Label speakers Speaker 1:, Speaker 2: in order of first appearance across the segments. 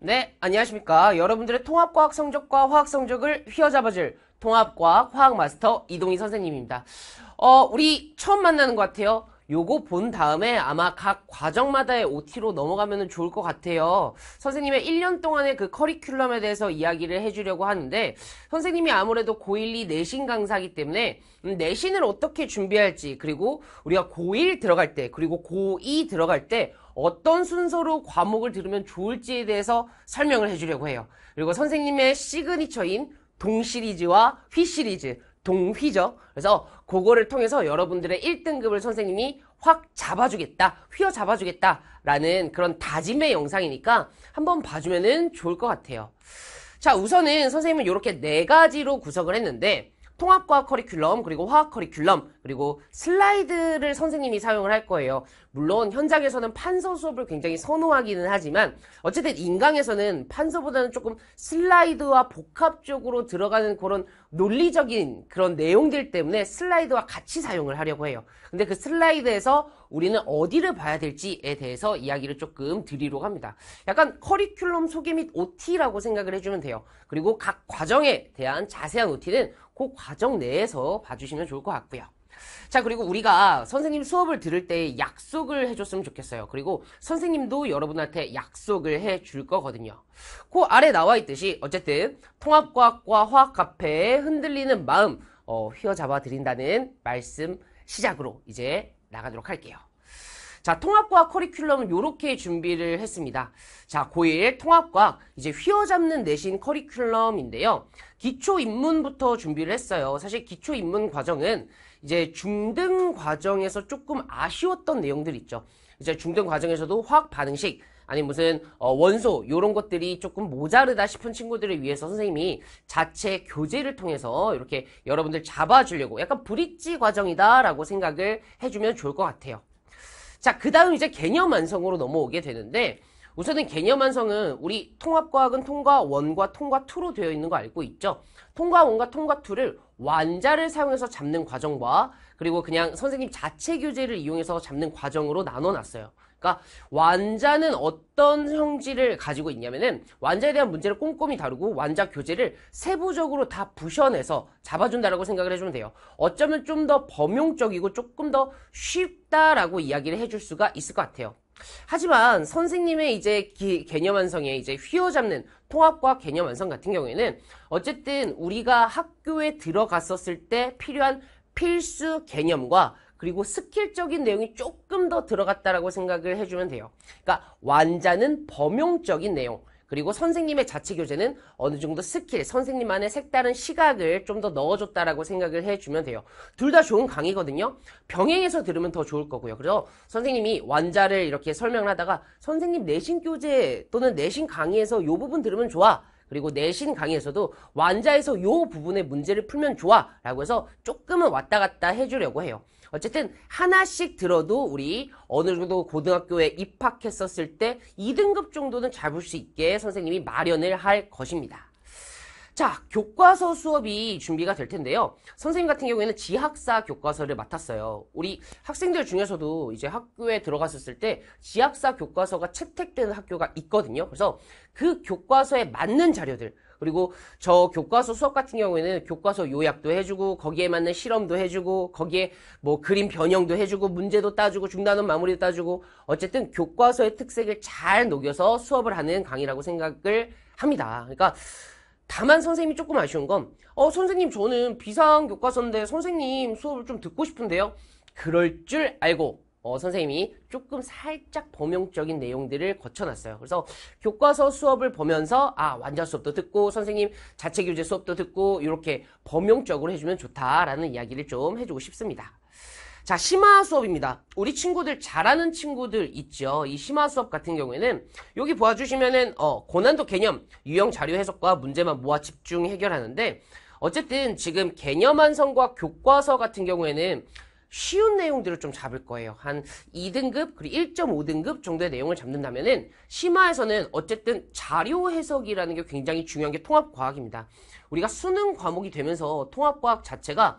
Speaker 1: 네, 안녕하십니까. 여러분들의 통합과학 성적과 화학 성적을 휘어잡아줄 통합과학 화학 마스터 이동희 선생님입니다. 우리 처음 만나는 것 같아요. 요거 본 다음에 아마 각 과정마다의 OT로 넘어가면 좋을 것 같아요. 선생님의 1년 동안의 그 커리큘럼에 대해서 이야기를 해주려고 하는데, 선생님이 아무래도 고1이 내신 강사이기 때문에 내신을 어떻게 준비할지, 그리고 우리가 고1 들어갈 때, 그리고 고2 들어갈 때 어떤 순서로 과목을 들으면 좋을지에 대해서 설명을 해주려고 해요. 그리고 선생님의 시그니처인 동 시리즈와 휘 시리즈, 동휘죠. 그래서 그거를 통해서 여러분들의 1등급을 선생님이 확 잡아주겠다, 휘어 잡아주겠다 라는 그런 다짐의 영상이니까 한번 봐주면 좋을 것 같아요. 자, 우선은 선생님은 이렇게 4가지로 구성을 했는데, 통합과학 커리큘럼, 그리고 화학 커리큘럼, 그리고 슬라이드를 선생님이 사용을 할 거예요. 물론 현장에서는 판서 수업을 굉장히 선호하기는 하지만 어쨌든 인강에서는 판서보다는 조금 슬라이드와 복합적으로 들어가는 그런 논리적인 그런 내용들 때문에 슬라이드와 같이 사용을 하려고 해요. 근데 그 슬라이드에서 우리는 어디를 봐야 될지에 대해서 이야기를 조금 드리려고 합니다. 약간 커리큘럼 소개 및 OT라고 생각을 해주면 돼요. 그리고 각 과정에 대한 자세한 OT는 그 과정 내에서 봐주시면 좋을 것 같고요. 자, 그리고 우리가 선생님 수업을 들을 때 약속을 해줬으면 좋겠어요. 그리고 선생님도 여러분한테 약속을 해줄 거거든요. 그 아래 나와 있듯이 어쨌든 통합과학과 화학 카페에 흔들리는 마음 휘어잡아 드린다는 말씀 시작으로 이제 나가도록 할게요. 자, 통합과학 커리큘럼은 이렇게 준비를 했습니다. 자, 고1 통합과학 이제 휘어잡는 내신 커리큘럼인데요. 기초입문부터 준비를 했어요. 사실 기초입문 과정은 이제 중등 과정에서 조금 아쉬웠던 내용들 있죠. 이제 중등 과정에서도 화학 반응식 아니 무슨 원소 이런 것들이 조금 모자르다 싶은 친구들을 위해서 선생님이 자체 교재를 통해서 이렇게 여러분들 잡아주려고 약간 브릿지 과정이다라고 생각을 해주면 좋을 것 같아요. 자, 그 다음 이제 개념 완성으로 넘어오게 되는데, 우선은 개념 완성은 우리 통합과학은 통과 1과 통과 2로 되어 있는 거 알고 있죠? 통과 1과 통과 2를 완자를 사용해서 잡는 과정과 그리고 그냥 선생님 자체 교재를 이용해서 잡는 과정으로 나눠놨어요. 그러니까 완자는 어떤 형질을 가지고 있냐면은 완자에 대한 문제를 꼼꼼히 다루고 완자 교재를 세부적으로 다 부셔내서 잡아준다라고 생각을 해주면 돼요. 어쩌면 좀 더 범용적이고 조금 더 쉽다라고 이야기를 해줄 수가 있을 것 같아요. 하지만 선생님의 이제 개념 완성에 이제 휘어잡는 통합과학 개념 완성 같은 경우에는 어쨌든 우리가 학교에 들어갔었을 때 필요한 필수 개념과 그리고 스킬적인 내용이 조금 더 들어갔다라고 생각을 해주면 돼요. 그러니까 완자는 범용적인 내용, 그리고 선생님의 자체 교재는 어느 정도 스킬, 선생님만의 색다른 시각을 좀 더 넣어줬다라고 생각을 해주면 돼요. 둘 다 좋은 강의거든요. 병행해서 들으면 더 좋을 거고요. 그래서 선생님이 완자를 이렇게 설명을 하다가 선생님 내신 교재 또는 내신 강의에서 이 부분 들으면 좋아. 그리고 내신 강의에서도 완자에서 이 부분의 문제를 풀면 좋아 라고 해서 조금은 왔다 갔다 해주려고 해요. 어쨌든 하나씩 들어도 우리 어느 정도 고등학교에 입학했었을 때 2등급 정도는 잡을 수 있게 선생님이 마련을 할 것입니다. 자, 교과서 수업이 준비가 될 텐데요. 선생님 같은 경우에는 지학사 교과서를 맡았어요. 우리 학생들 중에서도 이제 학교에 들어갔었을 때 지학사 교과서가 채택되는 학교가 있거든요. 그래서 그 교과서에 맞는 자료들, 그리고 저 교과서 수업 같은 경우에는 교과서 요약도 해주고 거기에 맞는 실험도 해주고 거기에 뭐 그림 변형도 해주고 문제도 따주고 중단원 마무리도 따주고 어쨌든 교과서의 특색을 잘 녹여서 수업을 하는 강의라고 생각을 합니다. 그러니까 다만 선생님이 조금 아쉬운 건 선생님 저는 비상 교과서인데 선생님 수업을 좀 듣고 싶은데요. 그럴 줄 알고 선생님이 조금 살짝 범용적인 내용들을 거쳐놨어요. 그래서 교과서 수업을 보면서 완자 수업도 듣고 선생님 자체 교재 수업도 듣고 이렇게 범용적으로 해주면 좋다라는 이야기를 좀 해주고 싶습니다. 자, 심화 수업입니다. 우리 친구들 잘하는 친구들 있죠. 이 심화 수업 같은 경우에는 여기 보아주시면은 고난도 개념, 유형 자료 해석과 문제만 모아 집중 해결하는데 어쨌든 지금 개념 완성과 교과서 같은 경우에는 쉬운 내용들을 좀 잡을 거예요. 한 2등급 그리고 1.5등급 정도의 내용을 잡는다면은 심화에서는 어쨌든 자료 해석이라는 게 굉장히 중요한 게 통합과학입니다. 우리가 수능 과목이 되면서 통합과학 자체가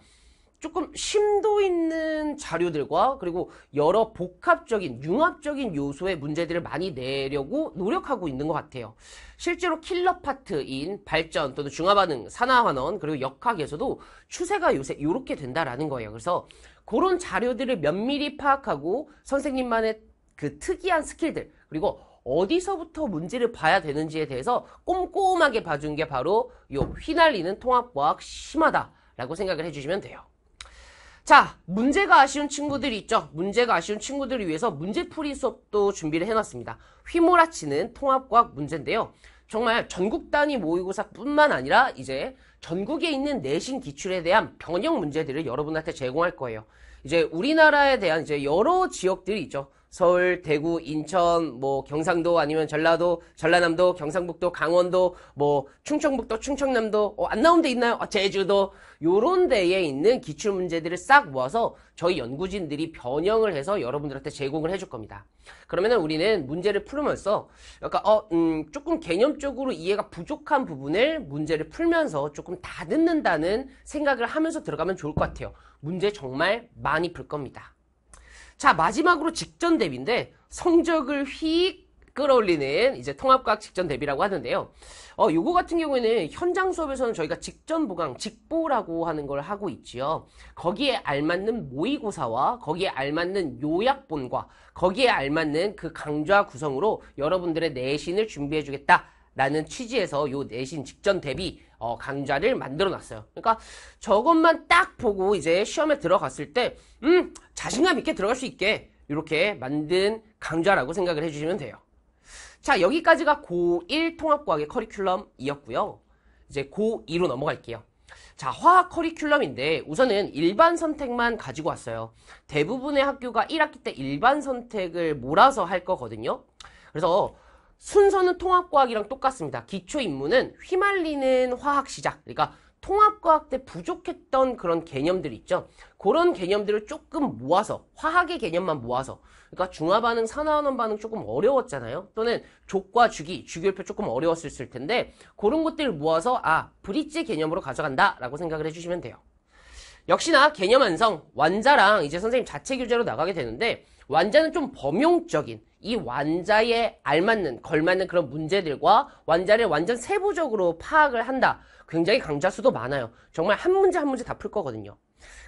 Speaker 1: 조금 심도 있는 자료들과 그리고 여러 복합적인, 융합적인 요소의 문제들을 많이 내려고 노력하고 있는 것 같아요. 실제로 킬러 파트인 발전 또는 중화반응, 산화환원, 그리고 역학에서도 추세가 요새 이렇게 된다라는 거예요. 그래서 그런 자료들을 면밀히 파악하고 선생님만의 그 특이한 스킬들, 그리고 어디서부터 문제를 봐야 되는지에 대해서 꼼꼼하게 봐준 게 바로 요 휘날리는 통합과학 심화다라고 생각을 해주시면 돼요. 자, 문제가 아쉬운 친구들이 있죠. 문제가 아쉬운 친구들을 위해서 문제풀이 수업도 준비를 해놨습니다. 휘몰아치는 통합과학 문제인데요. 정말 전국 단위 모의고사뿐만 아니라 이제 전국에 있는 내신 기출에 대한 변형 문제들을 여러분한테 제공할 거예요. 이제 우리나라에 대한 이제 여러 지역들이 있죠. 서울, 대구, 인천, 뭐 경상도 아니면 전라도, 전라남도, 경상북도, 강원도, 뭐 충청북도, 충청남도, 안 나온 데 있나요? 제주도 요런 데에 있는 기출 문제들을 싹 모아서 저희 연구진들이 변형을 해서 여러분들한테 제공을 해줄 겁니다. 그러면은 우리는 문제를 풀으면서 약간 조금 개념적으로 이해가 부족한 부분을 문제를 풀면서 조금 다듬는다는 생각을 하면서 들어가면 좋을 것 같아요. 문제 정말 많이 풀 겁니다. 자, 마지막으로 직전 대비인데 성적을 휙 끌어올리는 이제 통합과학 직전 대비라고 하는데요. 요거 같은 경우에는 현장 수업에서는 저희가 직전 보강, 직보라고 하는 걸 하고 있지요. 거기에 알맞는 모의고사와 거기에 알맞는 요약본과 거기에 알맞는 그 강좌 구성으로 여러분들의 내신을 준비해 주겠다라는 취지에서 요 내신 직전 대비 강좌를 만들어 놨어요. 그러니까 저것만 딱 보고 이제 시험에 들어갔을 때 자신감 있게 들어갈 수 있게 이렇게 만든 강좌라고 생각을 해주시면 돼요. 자, 여기까지가 고1 통합과학의 커리큘럼이었고요. 이제 고2로 넘어갈게요. 자, 화학 커리큘럼인데 우선은 일반 선택만 가지고 왔어요. 대부분의 학교가 1학기 때 일반 선택을 몰아서 할 거거든요. 그래서 순서는 통합과학이랑 똑같습니다. 기초인문은 휘말리는 화학 시작, 그러니까 통합과학 때 부족했던 그런 개념들 있죠. 그런 개념들을 조금 모아서, 화학의 개념만 모아서, 그러니까 중화반응, 산화환원 반응 조금 어려웠잖아요. 또는 족과 주기, 주기율표 조금 어려웠을 텐데 그런 것들을 모아서 브릿지 개념으로 가져간다라고 생각을 해주시면 돼요. 역시나 개념 완성, 완자랑 이제 선생님 자체 교재로 나가게 되는데 완자는 좀 범용적인 이 완자에 알맞는, 걸맞는 그런 문제들과 완자를 완전 세부적으로 파악을 한다. 굉장히 강좌 수도 많아요. 정말 한 문제 한 문제 다 풀 거거든요.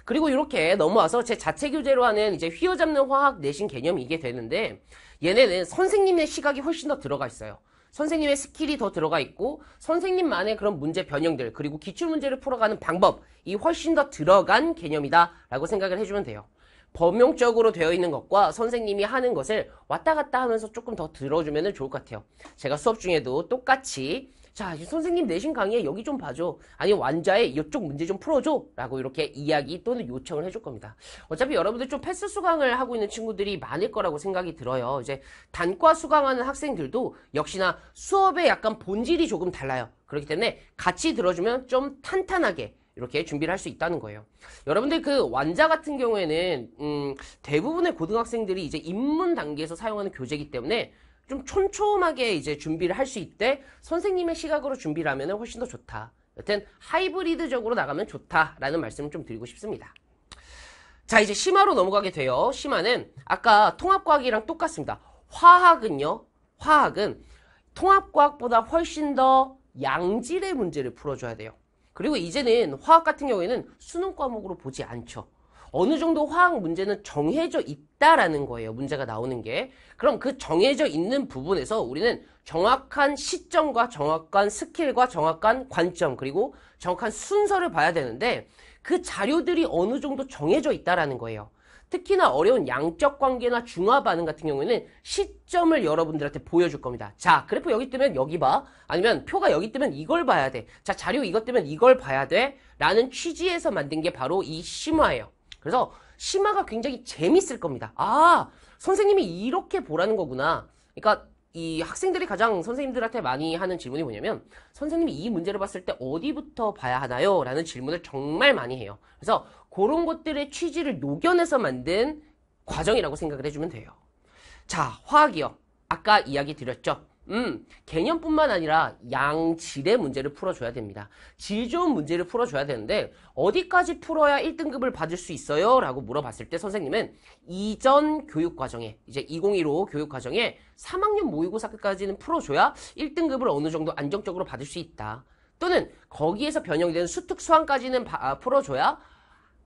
Speaker 1: 그리고 이렇게 넘어와서 제 자체 교재로 하는 이제 휘어잡는 화학 내신 개념이 이게 되는데 얘네는 선생님의 시각이 훨씬 더 들어가 있어요. 선생님의 스킬이 더 들어가 있고 선생님만의 그런 문제 변형들 그리고 기출문제를 풀어가는 방법이 훨씬 더 들어간 개념이다 라고 생각을 해주면 돼요. 범용적으로 되어 있는 것과 선생님이 하는 것을 왔다 갔다 하면서 조금 더 들어주면 좋을 것 같아요. 제가 수업 중에도 똑같이 자, 선생님 내신 강의에 여기 좀 봐줘. 아니 완자에 이쪽 문제 좀 풀어줘. 라고 이렇게 이야기 또는 요청을 해줄 겁니다. 어차피 여러분들 좀 패스 수강을 하고 있는 친구들이 많을 거라고 생각이 들어요. 이제 단과 수강하는 학생들도 역시나 수업의 약간 본질이 조금 달라요. 그렇기 때문에 같이 들어주면 좀 탄탄하게 이렇게 준비를 할 수 있다는 거예요. 여러분들 그 완자 같은 경우에는 대부분의 고등학생들이 이제 입문 단계에서 사용하는 교재이기 때문에 좀 촘촘하게 이제 준비를 할 수 있대 선생님의 시각으로 준비를 하면 훨씬 더 좋다. 여튼 하이브리드적으로 나가면 좋다라는 말씀을 좀 드리고 싶습니다. 자, 이제 심화로 넘어가게 돼요. 심화는 아까 통합과학이랑 똑같습니다. 화학은 통합과학보다 훨씬 더 양질의 문제를 풀어줘야 돼요. 그리고 이제는 화학 같은 경우에는 수능 과목으로 보지 않죠. 어느 정도 화학 문제는 정해져 있다라는 거예요. 문제가 나오는 게. 그럼 그 정해져 있는 부분에서 우리는 정확한 시점과 정확한 스킬과 정확한 관점 그리고 정확한 순서를 봐야 되는데 그 자료들이 어느 정도 정해져 있다라는 거예요. 특히나 어려운 양적 관계나 중화 반응 같은 경우에는 시점을 여러분들한테 보여줄 겁니다. 자, 그래프 여기 뜨면 여기 봐. 아니면 표가 여기 뜨면 이걸 봐야 돼. 자, 자료 이것 뜨면 이걸 봐야 돼. 라는 취지에서 만든 게 바로 이 심화예요. 그래서 심화가 굉장히 재밌을 겁니다. 선생님이 이렇게 보라는 거구나. 그러니까 이 학생들이 가장 선생님들한테 많이 하는 질문이 뭐냐면 선생님이 이 문제를 봤을 때 어디부터 봐야 하나요? 라는 질문을 정말 많이 해요. 그래서 그런 것들의 취지를 녹여내서 만든 과정이라고 생각을 해주면 돼요. 자, 화학이요. 아까 이야기 드렸죠. 개념뿐만 아니라 양질의 문제를 풀어줘야 됩니다. 질 좋은 문제를 풀어줘야 되는데 어디까지 풀어야 1등급을 받을 수 있어요? 라고 물어봤을 때 선생님은 이전 교육과정에 이제 2015 교육과정에 3학년 모의고사까지는 풀어줘야 1등급을 어느 정도 안정적으로 받을 수 있다. 또는 거기에서 변형이 되는 수특 수항까지는 풀어줘야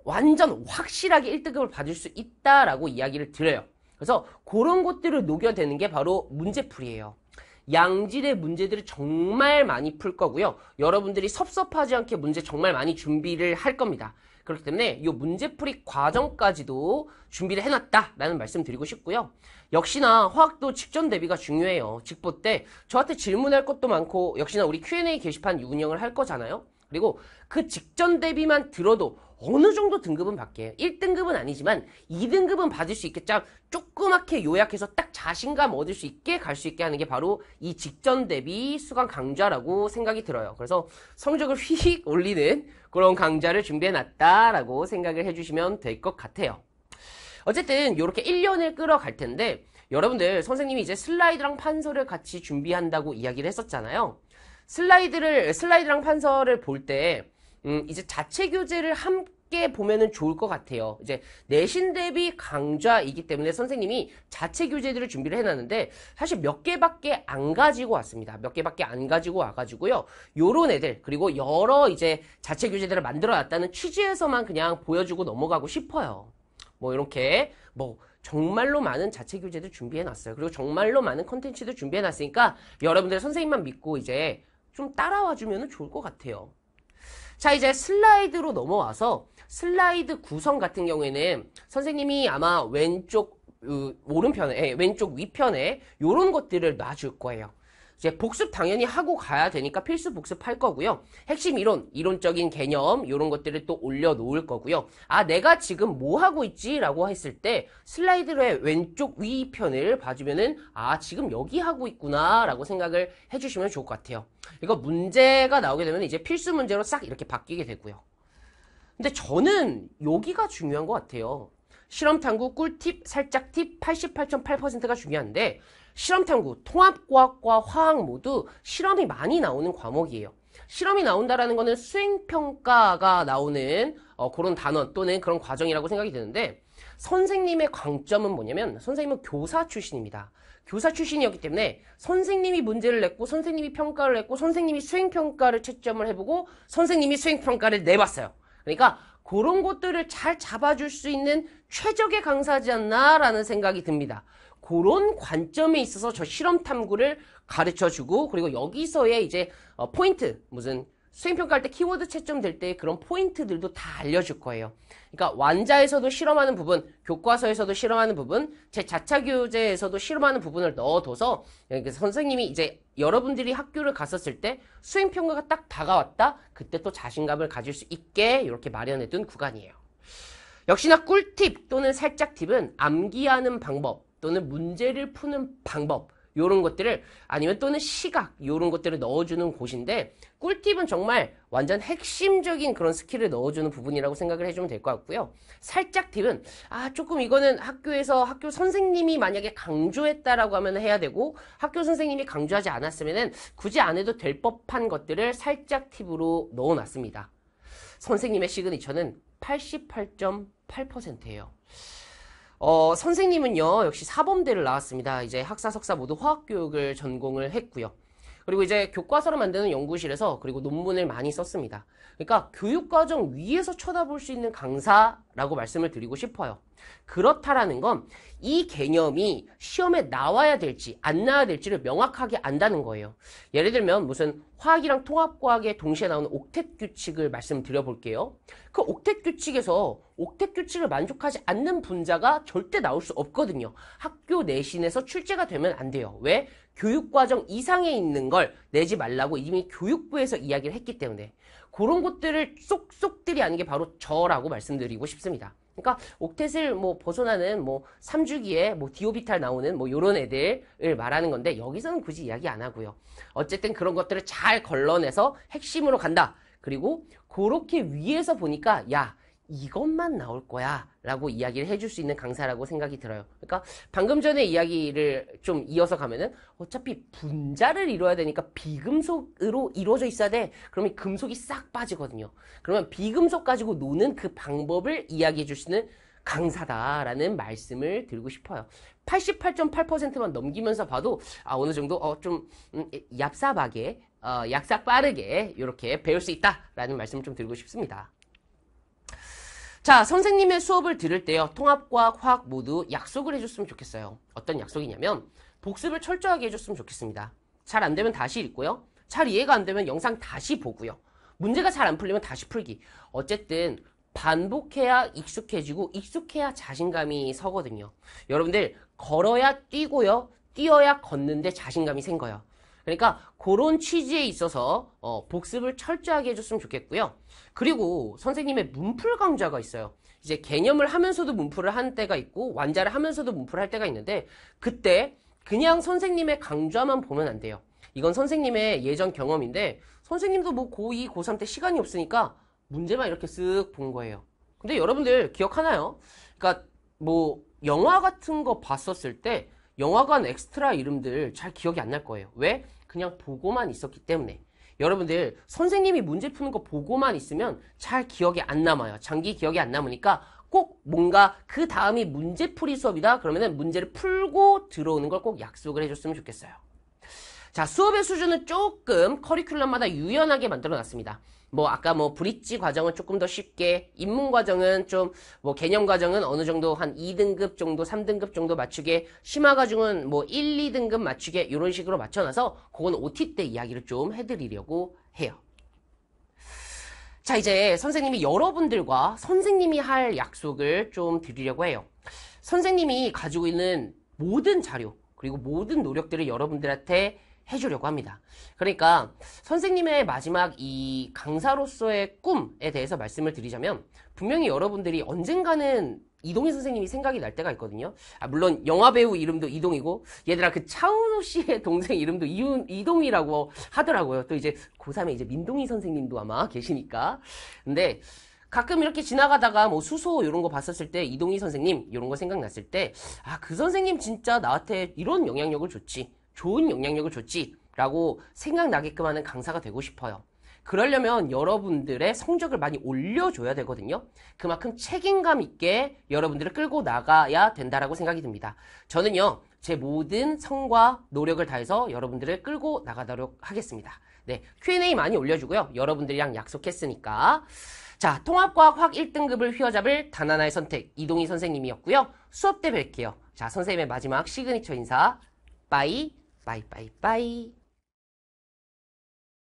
Speaker 1: 완전 확실하게 1등급을 받을 수 있다라고 이야기를 드려요. 그래서 그런 것들을 녹여내는 게 바로 문제풀이에요. 양질의 문제들을 정말 많이 풀 거고요. 여러분들이 섭섭하지 않게 문제 정말 많이 준비를 할 겁니다. 그렇기 때문에 이 문제풀이 과정까지도 준비를 해놨다라는 말씀 드리고 싶고요. 역시나 화학도 직전 대비가 중요해요. 직보 때 저한테 질문할 것도 많고 역시나 우리 Q&A 게시판 운영을 할 거잖아요. 그리고 그 직전 대비만 들어도 어느 정도 등급은 받게요. 1등급은 아니지만 2등급은 받을 수 있게 조그맣게 요약해서 딱 자신감 얻을 수 있게 갈 수 있게 하는 게 바로 이 직전 대비 수강 강좌라고 생각이 들어요. 그래서 성적을 휙 올리는 그런 강좌를 준비해놨다라고 생각을 해주시면 될 것 같아요. 어쨌든 이렇게 1년을 끌어갈 텐데 여러분들 선생님이 이제 슬라이드랑 판서를 같이 준비한다고 이야기를 했었잖아요. 슬라이드랑 판서를 볼 때 이제 자체 교재를 함께 보면은 좋을 것 같아요. 이제 내신 대비 강좌이기 때문에 선생님이 자체 교재들을 준비를 해놨는데 사실 몇 개밖에 안 가지고 왔습니다. 몇 개밖에 안 가지고 와가지고요. 요런 애들 그리고 여러 이제 자체 교재들을 만들어 놨다는 취지에서만 그냥 보여주고 넘어가고 싶어요. 뭐 이렇게 뭐 정말로 많은 자체 교재들 준비해놨어요. 그리고 정말로 많은 컨텐츠들 준비해놨으니까 여러분들 선생님만 믿고 이제 좀 따라와 주면 좋을 것 같아요. 자, 이제 슬라이드로 넘어와서 슬라이드 구성 같은 경우에는 선생님이 아마 왼쪽 오른편에 왼쪽 위편에 요런 것들을 놔줄 거예요. 이제 복습 당연히 하고 가야 되니까 필수 복습할 거고요. 핵심 이론적인 개념 이런 것들을 또 올려놓을 거고요. 아, 내가 지금 뭐 하고 있지? 라고 했을 때 슬라이드의 왼쪽 위편을 봐주면은 아, 지금 여기 하고 있구나 라고 생각을 해주시면 좋을 것 같아요. 이거 문제가 나오게 되면 이제 필수 문제로 싹 이렇게 바뀌게 되고요. 근데 저는 여기가 중요한 것 같아요. 실험탐구 꿀팁, 살짝 팁 88.8%가 중요한데 실험탐구, 통합과학과 화학 모두 실험이 많이 나오는 과목이에요. 실험이 나온다라는 거는 수행평가가 나오는 그런 단원 또는 그런 과정이라고 생각이 드는데 선생님의 강점은 뭐냐면 선생님은 교사 출신입니다. 교사 출신이었기 때문에 선생님이 문제를 냈고 선생님이 평가를 했고 선생님이 수행평가를 채점을 해보고 선생님이 수행평가를 내봤어요. 그러니까 그런 것들을 잘 잡아줄 수 있는 최적의 강사지 않나라는 생각이 듭니다. 그런 관점에 있어서 저 실험 탐구를 가르쳐주고 그리고 여기서의 이제 포인트 무슨 수행평가할 때 키워드 채점 될 때 그런 포인트들도 다 알려줄 거예요. 그러니까 완자에서도 실험하는 부분, 교과서에서도 실험하는 부분, 제 자차 교재에서도 실험하는 부분을 넣어둬서 선생님이 이제 여러분들이 학교를 갔었을 때 수행평가가 딱 다가왔다? 그때 또 자신감을 가질 수 있게 이렇게 마련해둔 구간이에요. 역시나 꿀팁 또는 살짝 팁은 암기하는 방법 또는 문제를 푸는 방법 요런 것들을 아니면 또는 시각 요런 것들을 넣어주는 곳인데 꿀팁은 정말 완전 핵심적인 그런 스킬을 넣어주는 부분이라고 생각을 해주면 될 것 같고요. 살짝 팁은 조금 이거는 학교에서 학교 선생님이 만약에 강조했다라고 하면 해야 되고 학교 선생님이 강조하지 않았으면은 굳이 안 해도 될 법한 것들을 살짝 팁으로 넣어놨습니다. 선생님의 시그니처는 88.8%예요. 선생님은요, 역시 사범대를 나왔습니다. 이제 학사, 석사 모두 화학교육을 전공을 했고요. 그리고 이제 교과서를 만드는 연구실에서 그리고 논문을 많이 썼습니다. 그러니까 교육과정 위에서 쳐다볼 수 있는 강사라고 말씀을 드리고 싶어요. 그렇다라는 건 이 개념이 시험에 나와야 될지 안 나와야 될지를 명확하게 안다는 거예요. 예를 들면 무슨 화학이랑 통합과학에 동시에 나오는 옥텟 규칙을 말씀드려 볼게요. 그 옥텟 규칙에서 옥텟 규칙을 만족하지 않는 분자가 절대 나올 수 없거든요. 학교 내신에서 출제가 되면 안 돼요. 왜? 교육과정 이상에 있는 걸 내지 말라고 이미 교육부에서 이야기를 했기 때문에 그런 것들을 쏙쏙들이 아닌 게 바로 저라고 말씀드리고 싶습니다. 그러니까 옥텟을 뭐 벗어나는 뭐 3주기에 뭐 디오비탈 나오는 뭐 요런 애들을 말하는 건데 여기서는 굳이 이야기 안 하고요. 어쨌든 그런 것들을 잘 걸러내서 핵심으로 간다. 그리고 그렇게 위에서 보니까 야, 이것만 나올 거야 라고 이야기를 해줄 수 있는 강사라고 생각이 들어요. 그러니까 방금 전에 이야기를 좀 이어서 가면은 어차피 분자를 이루어야 되니까 비금속으로 이루어져 있어야 돼. 그러면 금속이 싹 빠지거든요. 그러면 비금속 가지고 노는 그 방법을 이야기해 줄 수 있는 강사다라는 말씀을 드리고 싶어요. 88.8%만 넘기면서 봐도 어느 정도 좀 얍삽하게 약삭 빠르게 이렇게 배울 수 있다라는 말씀을 좀 드리고 싶습니다. 자, 선생님의 수업을 들을 때요. 통합과학, 화학 모두 약속을 해줬으면 좋겠어요. 어떤 약속이냐면 복습을 철저하게 해줬으면 좋겠습니다. 잘 안 되면 다시 읽고요. 잘 이해가 안 되면 영상 다시 보고요. 문제가 잘 안 풀리면 다시 풀기. 어쨌든 반복해야 익숙해지고 익숙해야 자신감이 서거든요. 여러분들 걸어야 뛰고요. 뛰어야 걷는데 자신감이 생겨요. 그러니까 그런 취지에 있어서 복습을 철저하게 해줬으면 좋겠고요. 그리고 선생님의 문풀 강좌가 있어요. 이제 개념을 하면서도 문풀을 하는 때가 있고 완자를 하면서도 문풀을 할 때가 있는데 그때 그냥 선생님의 강좌만 보면 안 돼요. 이건 선생님의 예전 경험인데 선생님도 뭐 고2, 고3 때 시간이 없으니까 문제만 이렇게 쓱 본 거예요. 근데 여러분들 기억하나요? 그러니까 뭐 영화 같은 거 봤었을 때 영화관 엑스트라 이름들 잘 기억이 안 날 거예요. 왜? 그냥 보고만 있었기 때문에. 여러분들 선생님이 문제 푸는 거 보고만 있으면 잘 기억이 안 남아요. 장기 기억이 안 남으니까 꼭 뭔가 그 다음이 문제풀이 수업이다 그러면은 문제를 풀고 들어오는 걸 꼭 약속을 해줬으면 좋겠어요. 자, 수업의 수준은 조금 커리큘럼마다 유연하게 만들어 놨습니다. 뭐 아까 뭐 브릿지 과정은 조금 더 쉽게, 입문 과정은 좀 뭐 개념 과정은 어느 정도 한 2등급 정도, 3등급 정도 맞추게, 심화 과정은 뭐 1, 2등급 맞추게 이런 식으로 맞춰놔서 그건 OT 때 이야기를 좀 해드리려고 해요. 자, 이제 선생님이 여러분들과 선생님이 할 약속을 좀 드리려고 해요. 선생님이 가지고 있는 모든 자료 그리고 모든 노력들을 여러분들한테 해주려고 합니다. 그러니까 선생님의 마지막 이 강사로서의 꿈에 대해서 말씀을 드리자면 분명히 여러분들이 언젠가는 이동희 선생님이 생각이 날 때가 있거든요. 물론 영화배우 이름도 이동이고 얘들아 그 차은우 씨의 동생 이름도 이동이라고 하더라고요. 또 이제 고3에 이제 민동희 선생님도 아마 계시니까. 근데 가끔 이렇게 지나가다가 뭐 수소 이런 거 봤었을 때 이동희 선생님 이런 거 생각났을 때 그 선생님 진짜 나한테 이런 영향력을 줬지. 좋은 영향력을 줬지 라고 생각나게끔 하는 강사가 되고 싶어요. 그러려면 여러분들의 성적을 많이 올려줘야 되거든요. 그만큼 책임감 있게 여러분들을 끌고 나가야 된다라고 생각이 듭니다. 저는요, 제 모든 성과 노력을 다해서 여러분들을 끌고 나가도록 하겠습니다. 네, Q&A 많이 올려주고요. 여러분들이랑 약속했으니까. 자, 통합과학 화학 1등급을 휘어잡을 단 하나의 선택, 이동희 선생님이었고요. 수업 때 뵐게요. 자, 선생님의 마지막 시그니처 인사. 빠이. 빠이 빠이 빠이.